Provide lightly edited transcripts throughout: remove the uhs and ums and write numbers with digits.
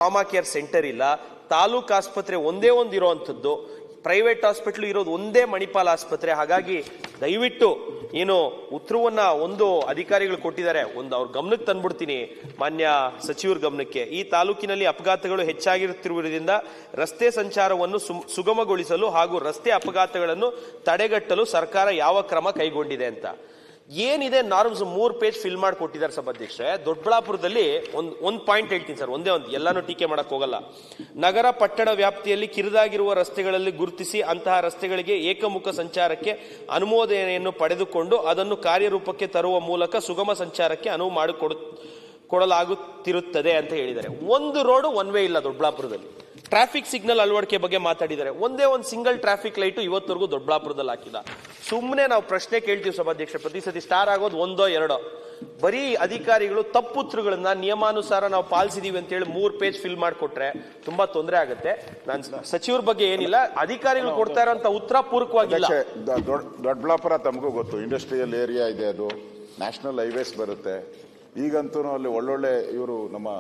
Trauma care centre ಇಲ್ಲ, ತಾಲೂಕು ಆಸ್ಪತ್ರೆ ಒಂದೇ ಒಂದು ಇರೋವಂಥದ್ದು, ಪ್ರೈವೇಟ್ ಹಾಸ್ಪಿಟಲ್ ಇರೋದು ಒಂದೇ ಮಣಿಪಾಲ್ ಆಸ್ಪತ್ರೆ. ಹಾಗಾಗಿ ದಯವಿಟ್ಟು ಏನು ಉತ್ತರವನ್ನ ಒಂದು ಅಧಿಕಾರಿಗಳು ಕೊಟ್ಟಿದ್ದಾರೆ, ಒಂದು ಅವ್ರ ಗಮನಕ್ಕೆ ತಂದ್ಬಿಡ್ತೀನಿ, ಮಾನ್ಯ ಸಚಿವರ ಗಮನಕ್ಕೆ. ಈ ತಾಲೂಕಿನಲ್ಲಿ ಅಪಘಾತಗಳು ಹೆಚ್ಚಾಗಿರುತ್ತಿರುವುದರಿಂದ ರಸ್ತೆ ಸಂಚಾರವನ್ನು ಸುಗಮಗೊಳಿಸಲು ಹಾಗೂ ರಸ್ತೆ ಅಪಘಾತಗಳನ್ನು ತಡೆಗಟ್ಟಲು ಸರ್ಕಾರ ಯಾವ ಕ್ರಮ ಕೈಗೊಂಡಿದೆ ಅಂತ ಏನಿದೆ ನಾರ್ಮ್ಸ್ 3 ಪೇಜ್ ಫಿಲ್ ಮಾಡಿ ಕೊಟ್ಟಿದ್ದಾರೆ ಸಭಾಧ್ಯಕ್ಷರೇ. ದೊಡ್ಡಬಳ್ಳಾಪುರದಲ್ಲಿ ಒಂದು ಪಾಯಿಂಟ್ ಹೇಳ್ತೀನಿ ಸರ್, ಒಂದೇ ಒಂದು, ಎಲ್ಲಾನು ಟೀಕೆ ಮಾಡಕ್ ಹೋಗಲ್ಲ. ನಗರ ಪಟ್ಟಣ ವ್ಯಾಪ್ತಿಯಲ್ಲಿ ಕಿರಿದಾಗಿರುವ ರಸ್ತೆಗಳಲ್ಲಿ ಗುರುತಿಸಿ ಅಂತಹ ರಸ್ತೆಗಳಿಗೆ ಏಕಮುಖ ಸಂಚಾರಕ್ಕೆ ಅನುಮೋದನೆಯನ್ನು ಪಡೆದುಕೊಂಡು ಅದನ್ನು ಕಾರ್ಯರೂಪಕ್ಕೆ ತರುವ ಮೂಲಕ ಸುಗಮ ಸಂಚಾರಕ್ಕೆ ಅನುವು ಮಾಡಿಕೊಡಲಾಗುತ್ತಿರುತ್ತದೆ ಅಂತ ಹೇಳಿದ್ದಾರೆ. ಒಂದು ರೋಡ್ ಒನ್ ವೇ ಇಲ್ಲ ದೊಡ್ಡಬಳ್ಳಾಪುರದಲ್ಲಿ. ಟ್ರಾಫಿಕ್ ಸಿಗ್ನಲ್ ಅಳವಡಿಕೆ ಬಗ್ಗೆ ಮಾತಾಡಿದ್ದಾರೆ. ಒಂದೇ ಒಂದು ಸಿಂಗಲ್ ಟ್ರಾಫಿಕ್ ಲೈಟು ಇವತ್ತರೆಗೂ ದೊಡ್ಡಬಳ್ಳಾಪುರದಲ್ಲಿ ಹಾಕಿಲ್ಲ. ಸುಮ್ಮನೆ ನಾವು ಪ್ರಶ್ನೆ ಕೇಳ್ತೀವಿ ಸಭಾಧ್ಯಕ್ಷ, ಪ್ರತಿ ಸತಿ ಸ್ಟಾರ್ ಆಗೋದು 1 or 2. ಬರೀ ಅಧಿಕಾರಿಗಳು ತಪ್ಪುತ್ತರಗಳನ್ನ ನಿಯಮಾನುಸಾರ ನಾವು ಪಾಲಿಸಿದೀವಿ ಅಂತ ಹೇಳಿ 3 ಪೇಜ್ ಫಿಲ್ ಮಾಡಿಕೊಟ್ರೆ ತುಂಬಾ ತೊಂದರೆ ಆಗುತ್ತೆ. ನಾನು ಸಚಿವರ ಬಗ್ಗೆ ಏನಿಲ್ಲ, ಅಧಿಕಾರಿಗಳು ಕೊಡ್ತಾ ಇರೋಂತ ಉತ್ತರ ಪೂರ್ವಕವಾಗಿಲ್ಲ. ದೊಡ್ಡಬಳ್ಳಾಪುರ ತಮಗೂ ಗೊತ್ತು, ಇಂಡಸ್ಟ್ರಿಯಲ್ ಏರಿಯಾ ಇದೆ, ಅದು ನ್ಯಾಷನಲ್ ಹೈವೇಸ್ ಬರುತ್ತೆ. ಈಗಂತೂ ಅಲ್ಲಿ ಒಳ್ಳೊಳ್ಳೆ ಇವರು ನಮ್ಮ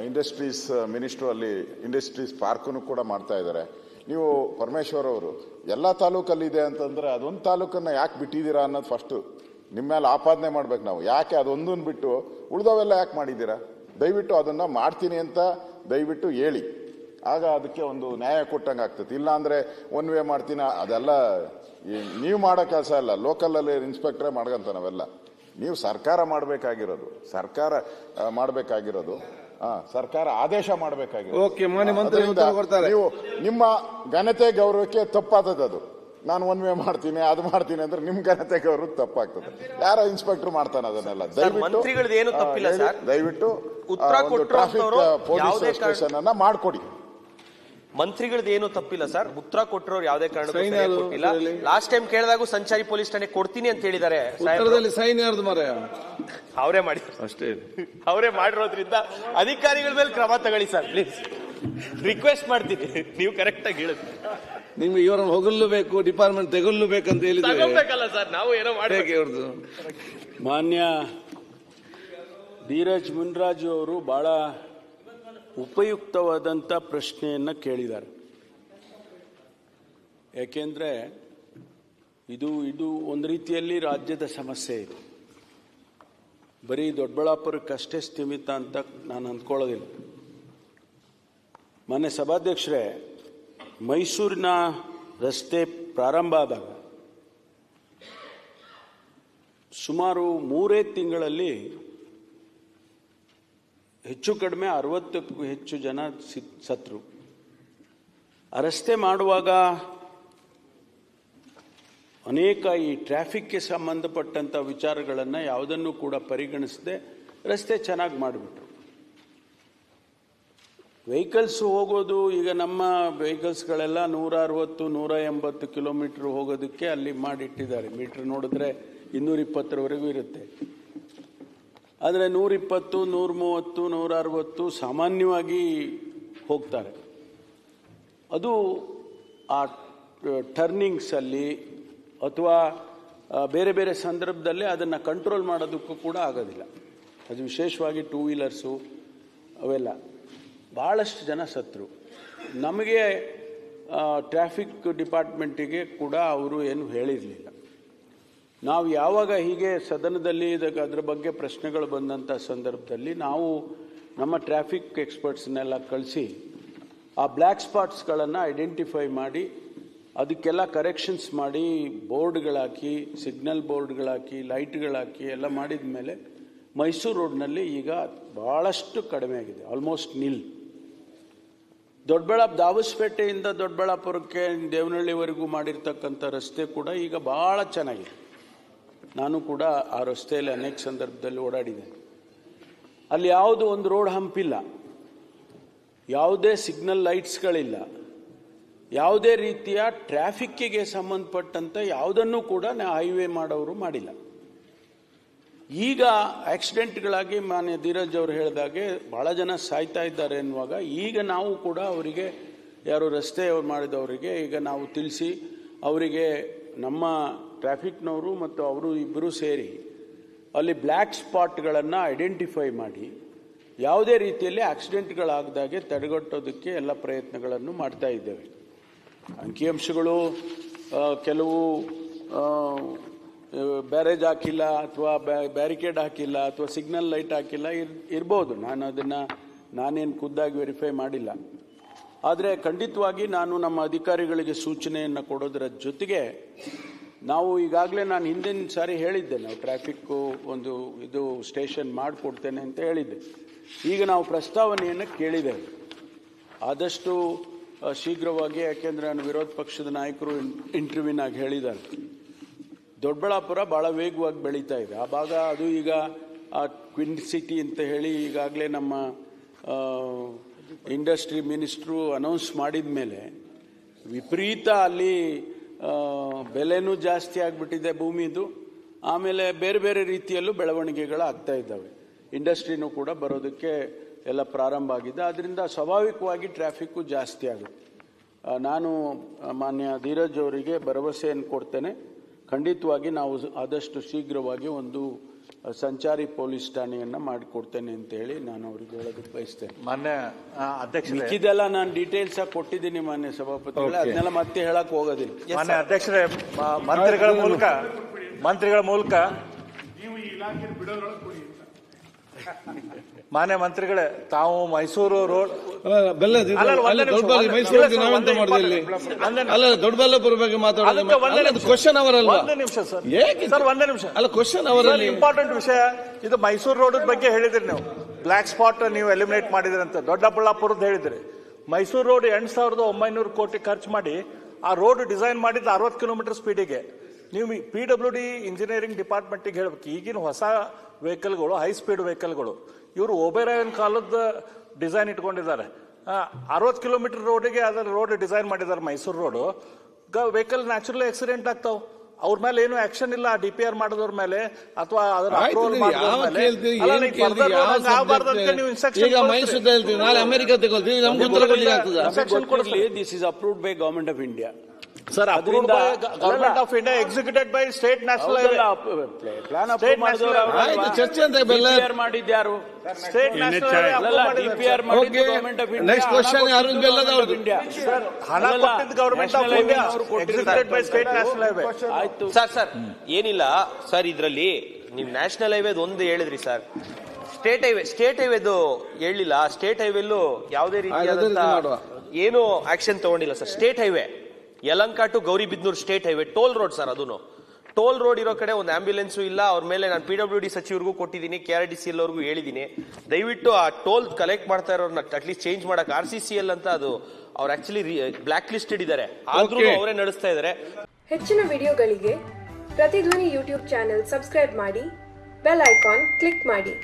ಇಂಡಸ್ಟ್ರೀಸ್ ಮಿನಿಸ್ಟ್ರು ಅಲ್ಲಿ ಇಂಡಸ್ಟ್ರೀಸ್ ಪಾರ್ಕನ್ನು ಕೂಡ ಮಾಡ್ತಾ ಇದ್ದಾರೆ. ನೀವು ಪರಮೇಶ್ವರ್ ಅವರು ಎಲ್ಲ ತಾಲೂಕಲ್ಲಿ ಇದೆ ಅಂತಂದ್ರೆ ಅದೊಂದು ತಾಲೂಕನ್ನ ಯಾಕೆ ಬಿಟ್ಟಿದ್ದೀರಾ ಅನ್ನೋದು ಫಸ್ಟ್ ನಿಮ್ಮ ಮೇಲೆ ಆಪಾದನೆ ಮಾಡ್ಬೇಕು ನಾವು. ಯಾಕೆ ಅದೊಂದನ್ನು ಬಿಟ್ಟು ಉಳಿದವೆಲ್ಲ ಯಾಕೆ ಮಾಡಿದ್ದೀರಾ? ದಯವಿಟ್ಟು ಅದನ್ನ ಮಾಡ್ತೀನಿ ಅಂತ ದಯವಿಟ್ಟು ಹೇಳಿ, ಆಗ ಅದಕ್ಕೆ ಒಂದು ನ್ಯಾಯ ಕೊಟ್ಟಂಗೆ ಆಗ್ತದೆ. ಇಲ್ಲ ಅಂದ್ರೆ ಒನ್ ವೇ ಮಾಡ್ತೀನಿ, ಅದೆಲ್ಲ ನೀವು ಮಾಡೋ ಕೆಲಸ ಅಲ್ಲ, ಲೋಕಲಲ್ಲಿ ಇನ್ಸ್ಪೆಕ್ಟ್ರೇ ಮಾಡ್ಕಂತ ನಾವೆಲ್ಲ. ನೀವು ಸರ್ಕಾರ ಮಾಡಬೇಕಾಗಿರೋದು, ಸರ್ಕಾರ ಆದೇಶ ಮಾಡಬೇಕಾಗಿರೋದು. ನೀವು ನಿಮ್ಮ ಘನತೆ ಗೌರವಕ್ಕೆ ತಪ್ಪಾಗ್ತದೆ. ನಾನು ಒನ್ ವೇ ಮಾಡ್ತೀನಿ, ಅದು ಮಾಡ್ತೀನಿ ಅಂದ್ರೆ ನಿಮ್ ಘನತೆ ಗೌರವ ತಪ್ಪಾಗ್ತದೆ. ಯಾರೋ ಇನ್ಸ್ಪೆಕ್ಟರ್ ಮಾಡ್ತಾನೆ ಅದನ್ನೆಲ್ಲ. ದಯವಿಟ್ಟು ಟ್ರಾಫಿಕ್ ಪೊಲೀಸ್ ಸ್ಟೇಷನ್ ಅನ್ನ ಮಾಡ್ಕೊಡಿ. ಮಂತ್ರಿಗಳದ್ದು ಏನು ತಪ್ಪಿಲ್ಲ ಸರ್, ಉತ್ತರ ಕೊಟ್ಟರೋರು ಯಾವುದೇ ಕಾರಣಕ್ಕೂ ಕೊಟ್ಟಿಲ್ಲ. ಲಾಸ್ಟ್ ಟೈಮ್ ಕೇಳಿದಾಗ ಸಂಚಾರಿ ಪೊಲೀಸ್ ಠಾಣೆ ಕೊಡ್ತೀನಿ ಅಂತ ಹೇಳಿದ್ದಾರೆ. ಅವರೇ ಮಾಡಿ ಅಷ್ಟೇ, ಅವರೇ ಮಾಡಿರೋದ್ರಿಂದ ಅಧಿಕಾರಿಗಳ ಮೇಲೆ ಕ್ರಮ ತಗೊಳ್ಳಿ ಸರ್ ಪ್ಲೀಸ್, ರಿಕ್ವೆಸ್ಟ್ ಮಾಡ್ತೀನಿ. ನೀವು ಕರೆಕ್ಟ್ ಆಗಿ ಹೇಳಿದ್ರಿ, ನಿಮ್ಗೆ ಇವರನ್ನು ಹೊಗಲ್ಬೇಕು, ಡಿಪಾರ್ಟ್ಮೆಂಟ್ ತೆಗೊಳ್ಬೇಕಂತ ಹೇಳಿದ್ರೆ ಸರ್ ನಾವು ಏನೋ ಮಾಡಬೇಕು. ಮಾನ್ಯ ಧೀರಜ್ ಮುನ್ರಾಜು ಅವರು ಬಹಳ ಉಪಯುಕ್ತವಾದಂಥ ಪ್ರಶ್ನೆಯನ್ನು ಕೇಳಿದ್ದಾರೆ. ಯಾಕೆಂದರೆ ಇದು ಒಂದು ರೀತಿಯಲ್ಲಿ ರಾಜ್ಯದ ಸಮಸ್ಯೆ ಇದೆ, ಬರೀ ದೊಡ್ಡಬಳ್ಳಾಪುರಕ್ಕಷ್ಟೇ ಸೀಮಿತ ಅಂತ ನಾನು ಅಂದ್ಕೊಳ್ಳೋದಿಲ್ಲ. ಮೊನ್ನೆ ಸಭಾಧ್ಯಕ್ಷರೇ, ಮೈಸೂರಿನ ರಸ್ತೆ ಪ್ರಾರಂಭ ಆದಾಗ ಸುಮಾರು 3 ತಿಂಗಳಲ್ಲಿ ಹೆಚ್ಚು ಕಡಿಮೆ 60ಕ್ಕೂ ಹೆಚ್ಚು ಜನ ಸತ್ರು. ಆ ರಸ್ತೆ ಮಾಡುವಾಗ ಅನೇಕ ಈ ಟ್ರಾಫಿಕ್ಗೆ ಸಂಬಂಧಪಟ್ಟಂಥ ವಿಚಾರಗಳನ್ನು ಯಾವುದನ್ನು ಕೂಡ ಪರಿಗಣಿಸದೆ ರಸ್ತೆ ಚೆನ್ನಾಗಿ ಮಾಡಿಬಿಟ್ರು. ವೆಹಿಕಲ್ಸ್ ಹೋಗೋದು, ಈಗ ನಮ್ಮ ವೆಹಿಕಲ್ಸ್ಗಳೆಲ್ಲ 160-180 ಕಿಲೋಮೀಟರ್ ಹೋಗೋದಕ್ಕೆ ಅಲ್ಲಿ ಮಾಡಿಟ್ಟಿದ್ದಾರೆ. ಮೀಟ್ರ್ ನೋಡಿದ್ರೆ 220ರವರೆಗೂ ಇರುತ್ತೆ. ಆದರೆ 120, 130, 160 ಸಾಮಾನ್ಯವಾಗಿ ಹೋಗ್ತಾರೆ. ಅದು ಆ ಟರ್ನಿಂಗ್ಸಲ್ಲಿ ಅಥವಾ ಬೇರೆ ಬೇರೆ ಸಂದರ್ಭದಲ್ಲಿ ಅದನ್ನು ಕಂಟ್ರೋಲ್ ಮಾಡೋದಕ್ಕೂ ಕೂಡ ಆಗೋದಿಲ್ಲ. ಅದು ವಿಶೇಷವಾಗಿ 2 ವೀಲರ್ಸು ಅವೆಲ್ಲ ಭಾಳಷ್ಟು ಜನ ಸತ್ರು. ನಮಗೆ ಟ್ರಾಫಿಕ್ ಡಿಪಾರ್ಟ್ಮೆಂಟಿಗೆ ಕೂಡ ಅವರು ಏನು ಹೇಳಿರಲಿಲ್ಲ. ನಾವು ಯಾವಾಗ ಹೀಗೆ ಸದನದಲ್ಲಿ ಅದರ ಬಗ್ಗೆ ಪ್ರಶ್ನೆಗಳು ಬಂದಂಥ ಸಂದರ್ಭದಲ್ಲಿ ನಾವು ನಮ್ಮ ಟ್ರಾಫಿಕ್ ಎಕ್ಸ್ಪರ್ಟ್ಸ್ನೆಲ್ಲ ಕಳಿಸಿ ಆ ಬ್ಲ್ಯಾಕ್ ಸ್ಪಾಟ್ಸ್ಗಳನ್ನು ಐಡೆಂಟಿಫೈ ಮಾಡಿ ಅದಕ್ಕೆಲ್ಲ ಕರೆಕ್ಷನ್ಸ್ ಮಾಡಿ ಬೋರ್ಡ್ಗಳಾಕಿ, ಸಿಗ್ನಲ್ ಬೋರ್ಡ್ಗಳಾಕಿ, ಲೈಟ್ಗಳಾಕಿ ಎಲ್ಲ ಮಾಡಿದ ಮೇಲೆ ಮೈಸೂರು ರೋಡ್ನಲ್ಲಿ ಈಗ ಭಾಳಷ್ಟು ಕಡಿಮೆ ಆಗಿದೆ, ಆಲ್ಮೋಸ್ಟ್ ನಿಲ್. ದಾವಸ್ಪೇಟೆಯಿಂದ ದೊಡ್ಡಬಳ್ಳಾಪುರಕ್ಕೆ ದೇವನಹಳ್ಳಿವರೆಗೂ ಮಾಡಿರ್ತಕ್ಕಂಥ ರಸ್ತೆ ಕೂಡ ಈಗ ಭಾಳ ಚೆನ್ನಾಗಿದೆ. ನಾನು ಕೂಡ ಆ ರಸ್ತೆಯಲ್ಲಿ ಅನೇಕ ಸಂದರ್ಭದಲ್ಲಿ ಓಡಾಡಿದ್ದೇನೆ. ಅಲ್ಲಿ ಯಾವುದು ಒಂದು ರೋಡ್ ಹಂಪಿಲ್ಲ, ಯಾವುದೇ ಸಿಗ್ನಲ್ ಲೈಟ್ಸ್ಗಳಿಲ್ಲ, ಯಾವುದೇ ರೀತಿಯ ಟ್ರಾಫಿಕ್ಕಿಗೆ ಸಂಬಂಧಪಟ್ಟಂಥ ಯಾವುದನ್ನು ಕೂಡ ಹೈವೇ ಮಾಡೋರು ಮಾಡಿಲ್ಲ. ಈಗ ಆಕ್ಸಿಡೆಂಟ್ಗಳಾಗಿ ಮಾನ್ಯ ಧೀರಜ್ ಅವರು ಹೇಳಿದಾಗೆ ಭಾಳ ಜನ ಸಾಯ್ತಾ ಇದ್ದಾರೆ ಎನ್ನುವಾಗ ಈಗ ನಾವು ಕೂಡ ಅವರಿಗೆ, ಯಾರು ರಸ್ತೆ ಮಾಡಿದವರಿಗೆ ಈಗ ನಾವು ತಿಳಿಸಿ ಅವರಿಗೆ ನಮ್ಮ ಟ್ರಾಫಿಕ್ನವರು ಮತ್ತು ಅವರು ಇಬ್ಬರು ಸೇರಿ ಅಲ್ಲಿ ಬ್ಲ್ಯಾಕ್ ಸ್ಪಾಟ್ಗಳನ್ನು ಐಡೆಂಟಿಫೈ ಮಾಡಿ ಯಾವುದೇ ರೀತಿಯಲ್ಲಿ ಆಕ್ಸಿಡೆಂಟ್ಗಳಾಗದಾಗೆ ತಡೆಗಟ್ಟೋದಕ್ಕೆ ಎಲ್ಲ ಪ್ರಯತ್ನಗಳನ್ನು ಮಾಡ್ತಾ ಇದ್ದೇವೆ. ಅಂಕಿಅಂಶಗಳು ಕೆಲವು ಬ್ಯಾರೇಜ್ ಹಾಕಿಲ್ಲ ಅಥವಾ ಬ್ಯಾರಿಕೇಡ್ ಹಾಕಿಲ್ಲ ಅಥವಾ ಸಿಗ್ನಲ್ ಲೈಟ್ ಹಾಕಿಲ್ಲ ಇರ್ಬೋದು. ನಾನೇನು ಖುದ್ದಾಗಿ ವೆರಿಫೈ ಮಾಡಿಲ್ಲ. ಆದರೆ ಖಂಡಿತವಾಗಿ ನಾನು ನಮ್ಮ ಅಧಿಕಾರಿಗಳಿಗೆ ಸೂಚನೆಯನ್ನು ಕೊಡೋದರ ಜೊತೆಗೆ ನಾವು ಈಗಾಗಲೇ ನಾನು ಹಿಂದಿನ ಸಾರಿ ಹೇಳಿದ್ದೆ, ನಾವು ಟ್ರಾಫಿಕ್ಕು ಇದು ಸ್ಟೇಷನ್ ಮಾಡಿಕೊಡ್ತೇನೆ ಅಂತ ಹೇಳಿದ್ದೆ. ಈಗ ನಾವು ಪ್ರಸ್ತಾವನೆಯನ್ನು ಕೇಳಿದ್ದೇವೆ. ಆದಷ್ಟು ಶೀಘ್ರವಾಗಿ, ಯಾಕೆಂದರೆ ನಾನು ವಿರೋಧ ಪಕ್ಷದ ನಾಯಕರು ಇಂಟರ್ವ್ಯೂನಾಗಿ ಹೇಳಿದ್ದಾರೆ, ದೊಡ್ಡಬಳ್ಳಾಪುರ ಭಾಳ ವೇಗವಾಗಿ ಬೆಳೀತಾ ಇದೆ. ಆ ಭಾಗ ಅದು ಈಗ ಕ್ವಿನ್ ಸಿಟಿ ಅಂತ ಹೇಳಿ ಈಗಾಗಲೇ ನಮ್ಮ ಇಂಡಸ್ಟ್ರಿ ಮಿನಿಸ್ಟ್ರು ಅನೌನ್ಸ್ ಮಾಡಿದ ಮೇಲೆ ವಿಪರೀತ ಅಲ್ಲಿ ಬೆಲೆನೂ ಜಾಸ್ತಿ ಆಗಿಬಿಟ್ಟಿದೆ ಭೂಮಿದು. ಆಮೇಲೆ ಬೇರೆ ಬೇರೆ ರೀತಿಯಲ್ಲೂ ಬೆಳವಣಿಗೆಗಳು ಆಗ್ತಾ ಇದ್ದಾವೆ. ಇಂಡಸ್ಟ್ರಿನೂ ಕೂಡ ಬರೋದಕ್ಕೆ ಎಲ್ಲ ಪ್ರಾರಂಭ ಆಗಿದೆ. ಅದರಿಂದ ಸ್ವಾಭಾವಿಕವಾಗಿ ಟ್ರಾಫಿಕ್ಕು ಜಾಸ್ತಿ ಆಗುತ್ತೆ. ನಾನು ಮಾನ್ಯ ಧೀರಜ್ ಅವರಿಗೆ ಭರವಸೆಯನ್ನು ಕೊಡ್ತೇನೆ, ಖಂಡಿತವಾಗಿ ನಾವು ಆದಷ್ಟು ಶೀಘ್ರವಾಗಿ ಒಂದು ಸಂಚಾರಿ ಪೊಲೀಸ್ ಠಾಣೆಯನ್ನು ಮಾಡಿಕೊಡ್ತೇನೆ ಅಂತ ಹೇಳಿ ನಾನು ಅವರಿಗೆ ಹೇಳೋದಕ್ಕೆ ಬಯಸ್ತೇನೆ. ಮಾನ್ಯ ಅಧ್ಯಕ್ಷರೇ, ಮಿಕ್ಕಿದೆಲ್ಲ ನಾನು ಡೀಟೇಲ್ಸ್ ಆಗಿ ಕೊಟ್ಟಿದ್ದೀನಿ ಮಾನ್ಯ ಸಭಾಪತಿಗಳೇ, ಅದನ್ನೆಲ್ಲ ಮತ್ತೆ ಹೇಳಕ್ ಹೋಗೋದಿಲ್ಲ. ಮಾನ್ಯ ಅಧ್ಯಕ್ಷರೇ, ಮಂತ್ರಿಗಳ ಮೂಲಕ ಮಾನ್ಯ ಮಂತ್ರಿಗಳೇ, ತಾವು ಮೈಸೂರು ರೋಡ್ ಮೈಸೂರಿಗೆ ನಾವೆಂತ ಮಾಡಿದೆ ಇಲ್ಲಿ? ಅಲ್ಲ, ದೊಡ್ಡಬಳ್ಳಾಪುರ ಬಗ್ಗೆ ಮಾತಾಡೋದು ಕ್ವಶನ್ ಅವರಲ್ಲ. ಒಂದೇ ನಿಮಿಷ ಸರ್, ಒಂದೇ ನಿಮಿಷ. ಅಲ್ಲ, ಕ್ವಶನ್ ಅವರಲ್ಲಿ ಇಂಪಾರ್ಟೆಂಟ್ ವಿಷಯ ಇದು. ಮೈಸೂರು ರೋಡ್ ಬಗ್ಗೆ ಹೇಳಿದ್ರಿ ನೀವು, ಬ್ಲಾಕ್ ಸ್ಪಾಟ್ ನೀವು ಎಲಿಮಿನೇಟ್ ಮಾಡಿದ್ರಿ ಅಂತ. ದೊಡ್ಡಬಳ್ಳಾಪುರದ ಹೇಳಿದ್ರಿ. ಮೈಸೂರು ರೋಡ್ 8,900 ಕೋಟಿ ಖರ್ಚು ಮಾಡಿ ಆ ರೋಡ್ ಡಿಸೈನ್ ಮಾಡಿದ್ದು 60 ಕಿಲೋಮೀಟರ್ ಸ್ಪೀಡಿಗೆ. ನೀವು PWD ಇಂಜಿನಿಯರಿಂಗ್ ಡಿಪಾರ್ಟ್ಮೆಂಟಿಗೆ ಹೇಳ್ಬೇಕು, ಈಗಿನ ಹೊಸ ವೆಹಿಕಲ್ಗಳು ಹೈ ಸ್ಪೀಡ್ ವೆಹಿಕಲ್ಗಳು, ಇವರು ಓಬೆರಾಯನ್ ಕಾಲದ ಡಿಸೈನ್ ಇಟ್ಕೊಂಡಿದ್ದಾರೆ. 60 ಕಿಲೋಮೀಟರ್ ರೋಡಿಗೆ ಅದರ ರೋಡ್ ಡಿಸೈನ್ ಮಾಡಿದ್ದಾರೆ Mysuru road. Vehicle naturally accident ಆಗ್ತಾವ. ಅವ್ರ ಮೇಲೆ ಏನು ಆಕ್ಷನ್ ಇಲ್ಲ, DPR ಮಾಡೋದ್ರ ಮೇಲೆ ಅಥವಾ ಅದರ ಅಪ್ರೂವಲ್ ಈಗ ಮೈಸೂರು ಹೇಳ್ತೀವಿ, ನಾಳೆ ಅಮೆರಿಕ ತಗೊಳ್ತೀವಿ, ನಮ್ಗೆ ಉತ್ತರ ಕೊಡ್ಲಿಕ್ಕೆ ಆಗ್ತದೆ. This is approved by government of India. Sir, government of India executed by state national highway. ಚರ್ಚೆ ಅಂತ ಮಾಡಿದ್ಯಾರು? State national next question Arun Bellad ಅವ್ರದ್ದು. ಹಣ ಕೊಟ್ಟಿದ್ದು government of India, executed by state national highway. ಆಯ್ತು ಸರ್ ಏನಿಲ್ಲ ಸರ್, ಇದ್ರಲ್ಲಿ ನೀವು ನ್ಯಾಷನಲ್ ಹೈವೇದ್ ಒಂದು ಹೇಳಿದ್ರಿ ಸರ್, ಸ್ಟೇಟ್ ಹೈವೇದು ಹೇಳಿಲ್ಲ. ಸ್ಟೇಟ್ ಹೈವೇಲ್ಲೂ ಯಾವುದೇ ರೀತಿಯಾದಂತ ಏನು ಆಕ್ಷನ್ ತಗೊಂಡಿಲ್ಲ sir. State highway Yelahanka to Gauribidanur state highway toll road sir. ಅದನ್ನು ಟೋಲ್ ರೋಡ್ ಇರೋ ಕಡೆ ಒಂದು ಆಂಬ್ಯುಲೆನ್ಸು ಇಲ್ಲ. ಅವ್ರ ಮೇಲೆ ನಾನು PWD ಸಚಿವರಿಗೂ ಕೊಟ್ಟಿದ್ದೀನಿ, KRDCL ಅವ್ರಿಗೂ ಹೇಳಿದ್ದೀನಿ, ದಯವಿಟ್ಟು ಆ ಟೋಲ್ ಕಲೆಕ್ಟ್ ಮಾಡ್ತಾ ಇರೋರ್ನ ಅಟ್ಲೀಸ್ಟ್ ಚೇಂಜ್ ಮಾಡಕ್. RCCL ಅಂತ ಅದು ಅವ್ರು ಆಕ್ಚುಲಿ ಬ್ಲಾಕ್ ಲಿಸ್ಟೆಡ್ ಇದ್ದಾರೆ, ಆದ್ರೂ ಅವರೇ ನಡೆಸ್ತಾ ಇದ್ದಾರೆ. ಹೆಚ್ಚಿನ ವಿಡಿಯೋಗಳಿಗೆ ಪ್ರತಿಧ್ವನಿ ಯೂಟ್ಯೂಬ್ ಚಾನೆಲ್ ಸಬ್ಸ್ಕ್ರೈಬ್ ಮಾಡಿ, ಬೆಲ್ ಐಕಾನ್ ಕ್ಲಿಕ್ ಮಾಡಿ.